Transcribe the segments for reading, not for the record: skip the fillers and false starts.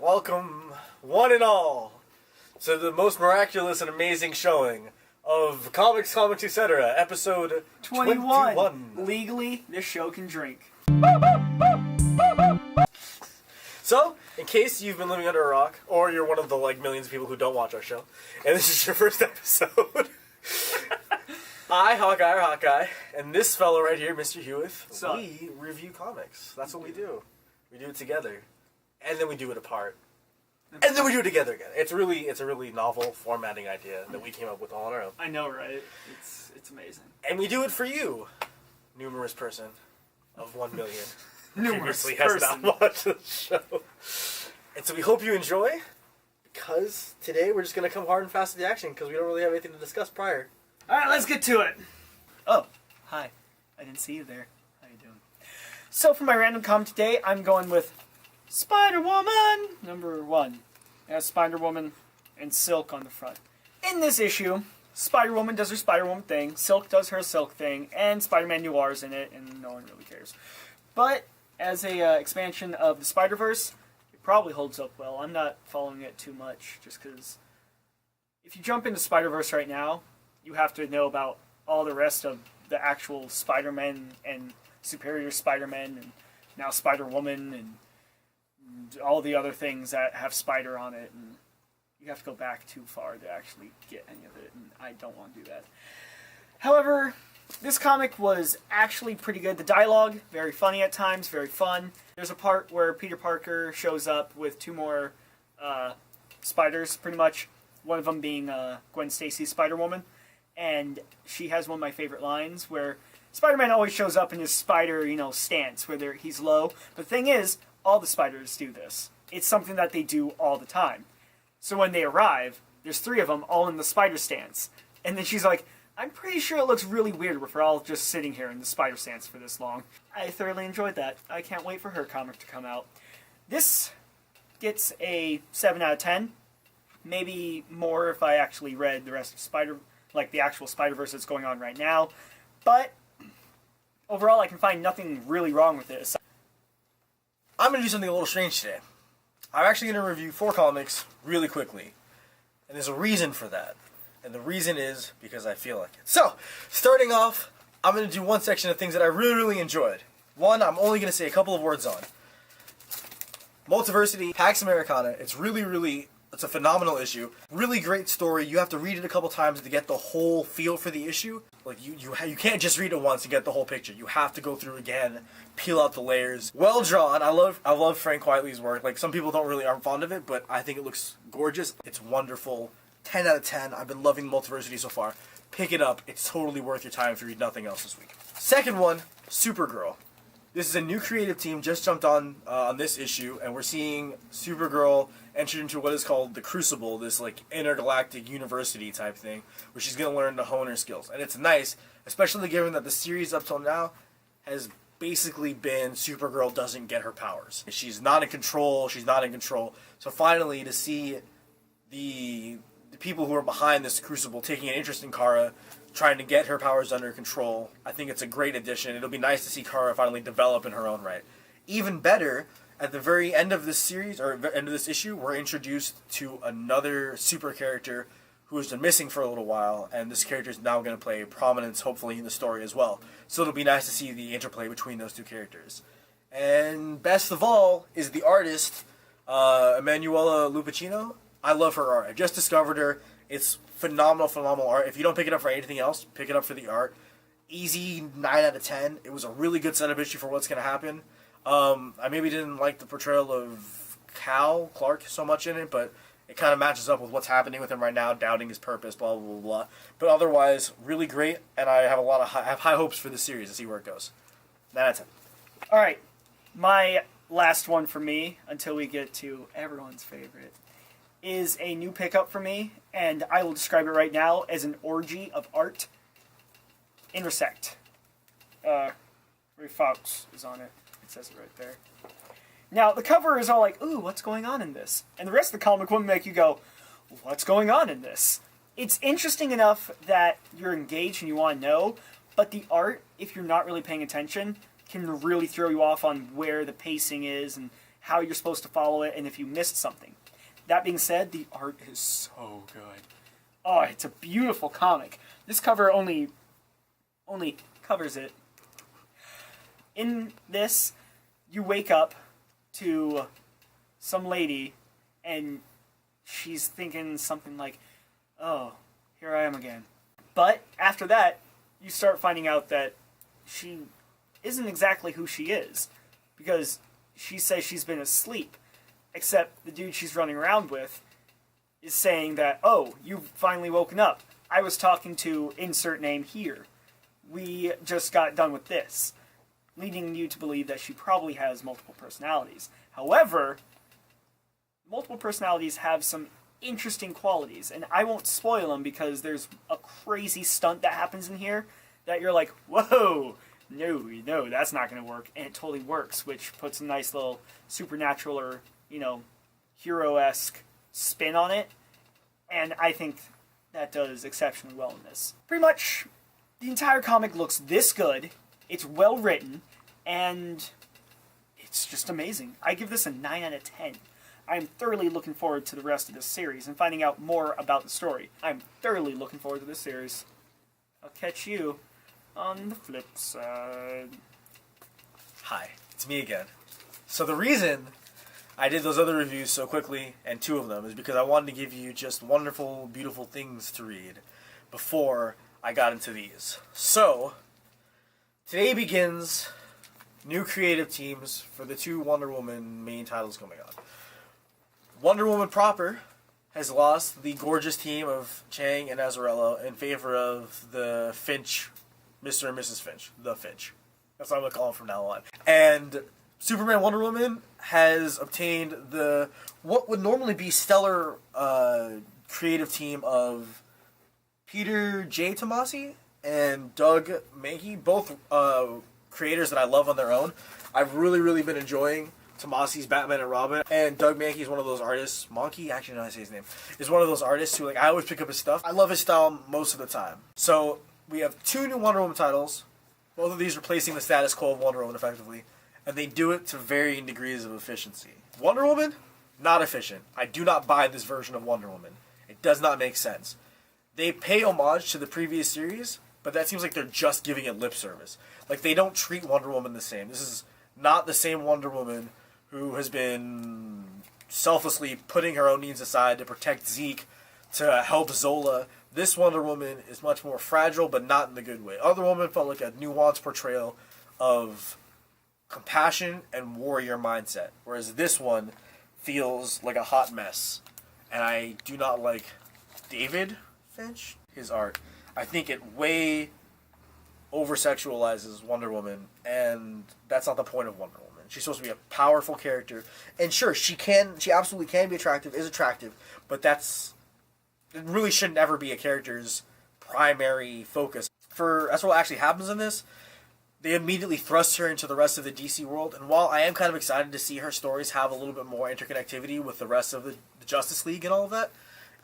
Welcome, one and all, to the most miraculous and amazing showing of Comics, etc., episode 21. Legally, this show can drink. So, in case you've been living under a rock, or you're one of the millions of people who don't watch our show, and this is your first episode, I, hawkguy, and this fellow right here, Mr. Hueth, we review comics. That's what we do. We do it together. And then we do it apart. And then we do it together again. It's a really novel formatting idea that we came up with all on our own. I know, right? It's amazing. And we do it for you, numerous person of 1 million. Numerous previously person. has not watched the show. And so we hope you enjoy, because today we're just going to come hard and fast to the action, because we don't really have anything to discuss prior. Alright, let's get to it. Oh, hi. I didn't see you there. How you doing? So for my random comment today, I'm going with Spider-Woman, number 1. It has Spider-Woman and Silk on the front. In this issue, Spider-Woman does her Spider-Woman thing, Silk does her Silk thing, and Spider-Man Noir's in it, and no one really cares. But, as a expansion of the Spider-Verse, it probably holds up well. I'm not following it too much, just because if you jump into Spider-Verse right now, you have to know about all the rest of the actual Spider-Man and Superior Spider-Man, and now Spider-Woman, and all the other things that have Spider on it, and you have to go back too far to actually get any of it, and I don't want to do that. However, this comic was actually pretty good. The dialogue, very funny at times, very fun. There's a part where Peter Parker shows up with 2 more spiders, pretty much. One of them being Gwen Stacy's Spider-Woman, and she has one of my favorite lines where Spider-Man always shows up in his spider, stance, where he's low. But the thing is, all the spiders do this. It's something that they do all the time. So when they arrive, there's 3 of them all in the spider stance. And then she's like, I'm pretty sure it looks really weird if we're all just sitting here in the spider stance for this long. I thoroughly enjoyed that. I can't wait for her comic to come out. This gets a 7 out of 10. Maybe more if I actually read the rest of the actual Spider-Verse that's going on right now. But overall, I can find nothing really wrong with it. I'm going to do something a little strange today. I'm actually going to review 4 comics really quickly. And there's a reason for that. And the reason is because I feel like it. So, starting off, I'm going to do one section of things that I really enjoyed. One, I'm only going to say a couple of words on. Multiversity, Pax Americana. It's it's a phenomenal issue. Really great story. You have to read it a couple times to get the whole feel for the issue. You can't just read it once and get the whole picture. You have to go through again, peel out the layers. Well drawn. I love Frank Quitely's work. Some people aren't fond of it, but I think it looks gorgeous. It's wonderful. 10 out of 10. I've been loving Multiversity so far. Pick it up. It's totally worth your time if you read nothing else this week. Second one, Supergirl. This is a new creative team just jumped on this issue, and we're seeing Supergirl enter into what is called the Crucible, this intergalactic university type thing, where she's going to learn to hone her skills. And it's nice, especially given that the series up till now has basically been Supergirl doesn't get her powers. She's not in control. So finally, to see the people who are behind this Crucible taking an interest in Kara, trying to get her powers under control, I think it's a great addition. It'll be nice to see Kara finally develop in her own right. Even better, at the very end of this series, or end of this issue, we're introduced to another super character who has been missing for a little while, and this character is now going to play prominence, hopefully, in the story as well. So it'll be nice to see the interplay between those 2 characters. And best of all is the artist, Emanuela Lupacchino. I love her art. I just discovered her. It's phenomenal art. If you don't pick it up for anything else, pick it up for the art. Easy 9 out of 10. It was a really good setup issue for what's going to happen. I maybe didn't like the portrayal of Clark so much in it, but it kind of matches up with what's happening with him right now, doubting his purpose, blah, blah, blah, blah. But otherwise, really great, and I have high hopes for this series to see where it goes. 9 out of 10. Alright, my last one for me, until we get to everyone's favorite, is a new pickup for me, and I will describe it right now as an orgy of art. Intersect. Fawkes is on it. It says it right there. Now, the cover is all like, ooh, what's going on in this? And the rest of the comic will make you go, what's going on in this? It's interesting enough that you're engaged and you want to know, but the art, if you're not really paying attention, can really throw you off on where the pacing is and how you're supposed to follow it and if you missed something. That being said, the art is so good. Oh, it's a beautiful comic. This cover only covers it. In this, you wake up to some lady, and she's thinking something like, oh, here I am again. But after that, you start finding out that she isn't exactly who she is, because she says she's been asleep, except the dude she's running around with is saying that, oh, you've finally woken up. I was talking to insert name here. We just got done with this, leading you to believe that she probably has multiple personalities. However, multiple personalities have some interesting qualities, and I won't spoil them because there's a crazy stunt that happens in here that you're like, whoa, no, that's not going to work, and it totally works, which puts a nice little supernatural or, hero-esque spin on it, and I think that does exceptionally well in this. Pretty much, the entire comic looks this good, it's well written, and it's just amazing. I give this a 9 out of 10. I'm thoroughly looking forward to the rest of this series and finding out more about the story. I'm thoroughly looking forward to this series. I'll catch you on the flip side. Hi, it's me again. So the reason I did those other reviews so quickly, and 2 of them, is because I wanted to give you just wonderful, beautiful things to read before I got into these. So, today begins new creative teams for the 2 Wonder Woman main titles coming on. Wonder Woman proper has lost the gorgeous team of Chang and Azzarello in favor of the Finch, Mr. and Mrs. Finch, the Finch. That's what I'm going to call them from now on. And Superman Wonder Woman has obtained the what would normally be stellar creative team of Peter J. Tomasi and Doug Mahnke, both creators that I love on their own. I've really been enjoying Tomasi's Batman and Robin, and Doug Mahnke is one of those artists. Mahnke, actually, no, I say his name, is one of those artists who, I always pick up his stuff. I love his style most of the time. So we have 2 new Wonder Woman titles, both of these replacing the status quo of Wonder Woman effectively, and they do it to varying degrees of efficiency. Wonder Woman, not efficient. I do not buy this version of Wonder Woman. It does not make sense. They pay homage to the previous series, but that seems like they're just giving it lip service. They don't treat Wonder Woman the same. This is not the same Wonder Woman who has been selflessly putting her own needs aside to protect Zeke, to help Zola. This Wonder Woman is much more fragile, but not in the good way. Other Woman felt like a nuanced portrayal of compassion and warrior mindset, whereas this one feels like a hot mess. And I do not like David Finch, his art. I think it way over-sexualizes Wonder Woman, and that's not the point of Wonder Woman. She's supposed to be a powerful character, and sure, she absolutely can be attractive, is attractive, but it really shouldn't ever be a character's primary focus. That's what actually happens in this. They immediately thrust her into the rest of the DC world, and while I am kind of excited to see her stories have a little bit more interconnectivity with the rest of the Justice League and all of that,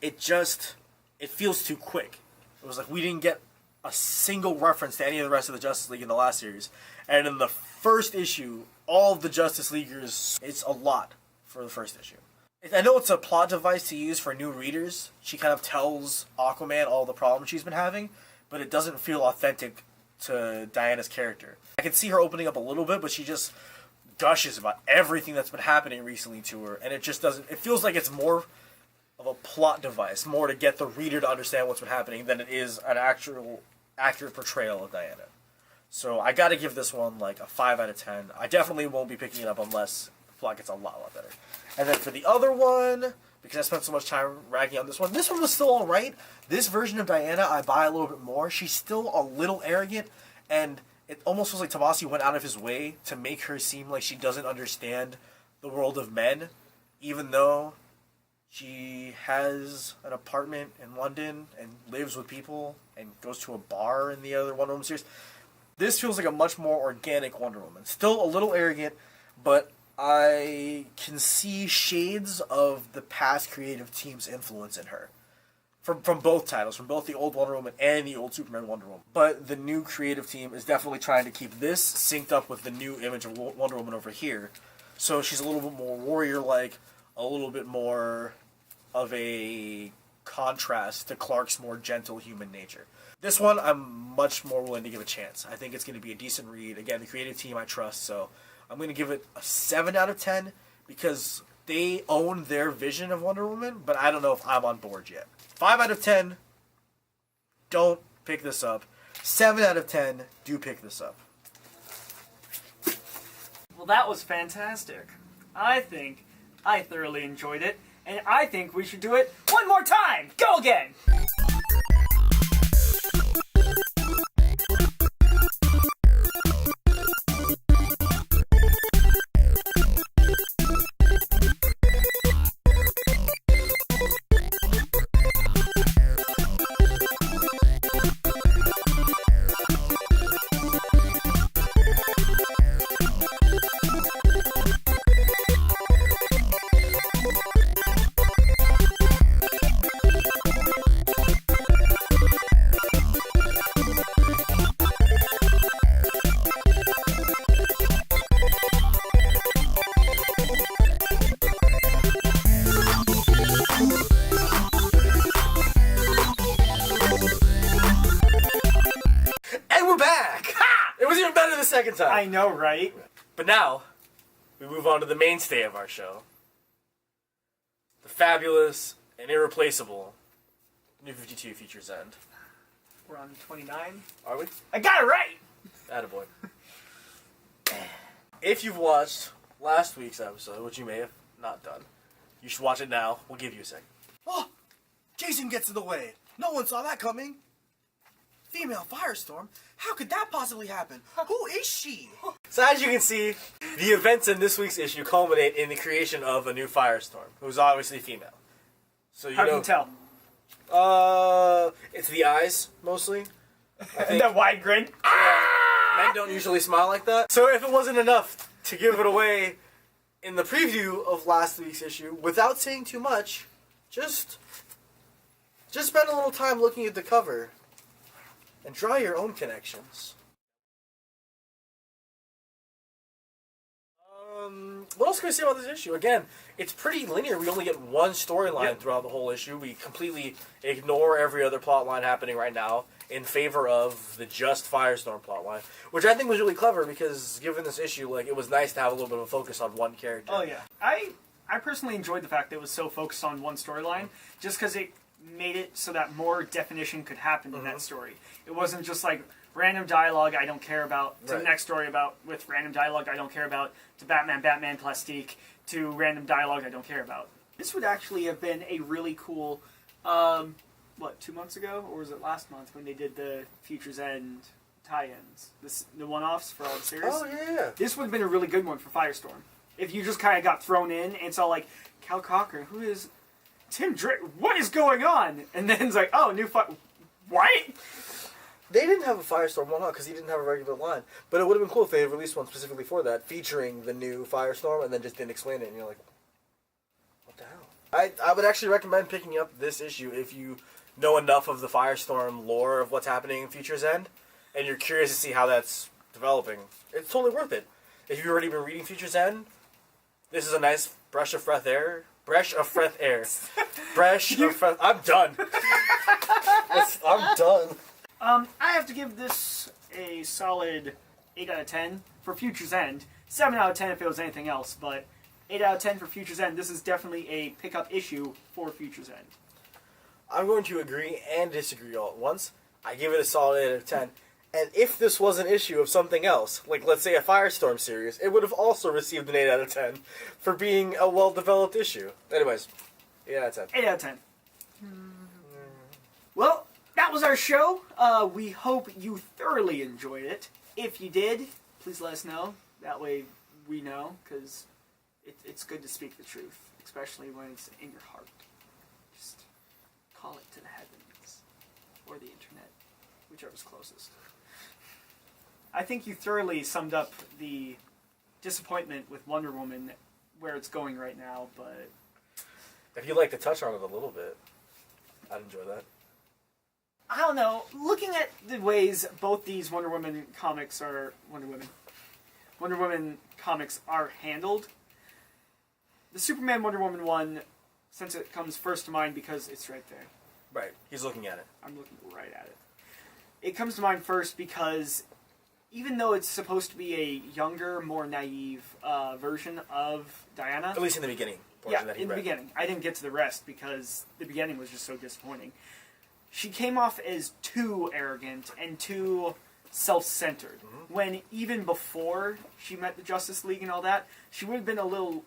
it feels too quick. It was like we didn't get a single reference to any of the rest of the Justice League in the last series, and in the first issue, all of the Justice Leaguers, it's a lot for the first issue. I know it's a plot device to use for new readers. She kind of tells Aquaman all the problems she's been having, but it doesn't feel authentic to Diana's character. I can see her opening up a little bit, but she just gushes about everything that's been happening recently to her, and it just doesn't... It feels like it's more of a plot device, more to get the reader to understand what's been happening than it is an actual accurate portrayal of Diana. So I gotta give this one a 5 out of 10. I definitely won't be picking it up unless the plot gets a lot better. And then for the other one, because I spent so much time ragging on this one was still alright. This version of Diana, I buy a little bit more. She's still a little arrogant, and it almost feels like Tomasi went out of his way to make her seem like she doesn't understand the world of men, even though she has an apartment in London and lives with people and goes to a bar in the other Wonder Woman series. This feels like a much more organic Wonder Woman. Still a little arrogant, but I can see shades of the past creative team's influence in her. From both titles, from both the old Wonder Woman and the old Superman Wonder Woman. But the new creative team is definitely trying to keep this synced up with the new image of Wonder Woman over here. So she's a little bit more warrior-like, a little bit more of a contrast to Clark's more gentle human nature. This one, I'm much more willing to give a chance. I think it's going to be a decent read. Again, the creative team I trust, so I'm going to give it a 7 out of 10 because they own their vision of Wonder Woman, but I don't know if I'm on board yet. 5 out of 10, don't pick this up. 7 out of 10, do pick this up. Well, that was fantastic. I think I thoroughly enjoyed it, and I think we should do it one more time. Go again! Second time. I know, right? But now, we move on to the mainstay of our show. The fabulous and irreplaceable New 52 Features End. We're on 29. Are we? I got it right! Attaboy. If you've watched last week's episode, which you may have not done, you should watch it now. We'll give you a second. Oh! Jason gets in the way. No one saw that coming. Female Firestorm? How could that possibly happen? Who is she? So as you can see, the events in this week's issue culminate in the creation of a new Firestorm, who's obviously female. So How can you tell? It's the eyes, mostly. That wide grin? Men don't usually smile like that. So if it wasn't enough to give it away in the preview of last week's issue, without saying too much, just spend a little time looking at the cover and draw your own connections. What else can we say about this issue? Again, it's pretty linear. We only get one storyline throughout the whole issue. We completely ignore every other plot line happening right now in favor of the just Firestorm plotline, which I think was really clever because given this issue, like, it was nice to have a little bit of a focus on one character. Oh yeah, I personally enjoyed the fact that it was so focused on one storyline, just because it made it so that more definition could happen in that story. It wasn't just like random dialogue I don't care about to the next story about with random dialogue I don't care about to Batman Plastique to random dialogue I don't care about. This would actually have been a really cool, 2 months ago? Or was it last month when they did the Future's End tie-ins? The one-offs for all the series? Oh, yeah. This would have been a really good one for Firestorm. If you just kind of got thrown in and saw, like, Cal Cochran, who is Tim Drake, what is going on? And then it's like, oh, what? They didn't have a Firestorm one-off because he didn't have a regular line. But it would have been cool if they had released one specifically for that, featuring the new Firestorm, and then just didn't explain it, and you're like, what the hell? I would actually recommend picking up this issue if you know enough of the Firestorm lore of what's happening in Future's End, and you're curious to see how that's developing. It's totally worth it. If you've already been reading Future's End, this is a nice breath of fresh air. I'm done. I'm done. I have to give this a solid 8 out of 10 for Future's End. 7 out of 10 if it was anything else, but 8 out of 10 for Future's End. This is definitely a pickup issue for Future's End. I'm going to agree and disagree all at once. I give it a solid 8 out of 10. And if this was an issue of something else, like let's say a Firestorm series, it would have also received an 8 out of 10 for being a well-developed issue. Anyways, 8 out of 10. 8 out of 10. Well, that was our show. We hope you thoroughly enjoyed it. If you did, please let us know. That way we know, because it's good to speak the truth, especially when it's in your heart. Just call it to the heavens, or the internet, whichever's closest. I think you thoroughly summed up the disappointment with Wonder Woman, where it's going right now, but if you'd like to touch on it a little bit, I'd enjoy that. I don't know. Looking at the ways both these Wonder Woman comics are handled, the Superman Wonder Woman one, since it comes first to mind because it's right there. Right. He's looking at it. I'm looking right at it. It comes to mind first because even though it's supposed to be a younger, more naive version of Diana... At least in the beginning. Yeah, in the beginning. I didn't get to the rest because the beginning was just so disappointing. She came off as too arrogant and too self-centered. Mm-hmm. When even before she met the Justice League and all that, she would have been a little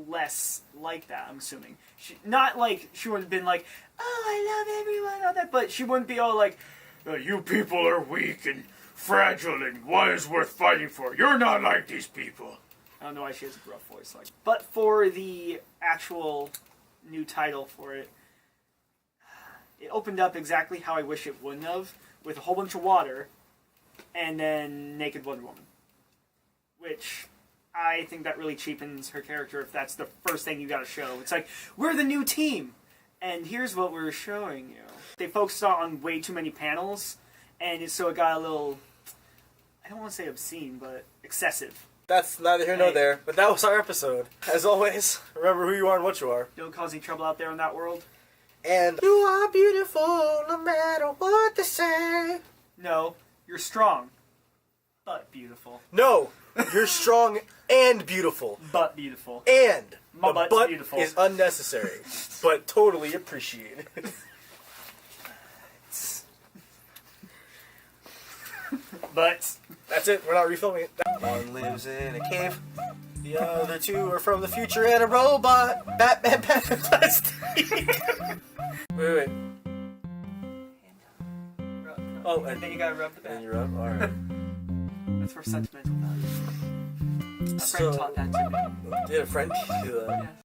less like that, I'm assuming. Not like she would have been like, oh, I love everyone, all that, but she wouldn't be all like, you people are weak and fragile and what is worth fighting for? You're not like these people. I don't know why she has a rough voice like. But for the actual new title for it, it opened up exactly how I wish it wouldn't have, with a whole bunch of water, and then naked Wonder Woman. Which, I think that really cheapens her character if that's the first thing you gotta show. It's like, we're the new team, and here's what we're showing you. They focused on way too many panels, and so it got a little, I don't want to say obscene, but excessive. That's neither here nor there, but that was our episode. As always, remember who you are and what you are. Don't cause any trouble out there in that world. And you are beautiful no matter what they say. No, you're strong, but beautiful. No, you're strong and beautiful. But beautiful. And my the butt's butt beautiful. is unnecessary, but totally appreciated. But that's it. We're not refilming it. One lives in a cave. The other two are from the future and a robot. Batman plastic. Wait. Oh, and then you gotta rub the bat. And you rub. All right. That's for sentimental value. A friend taught that to me. You had a friend? Yeah.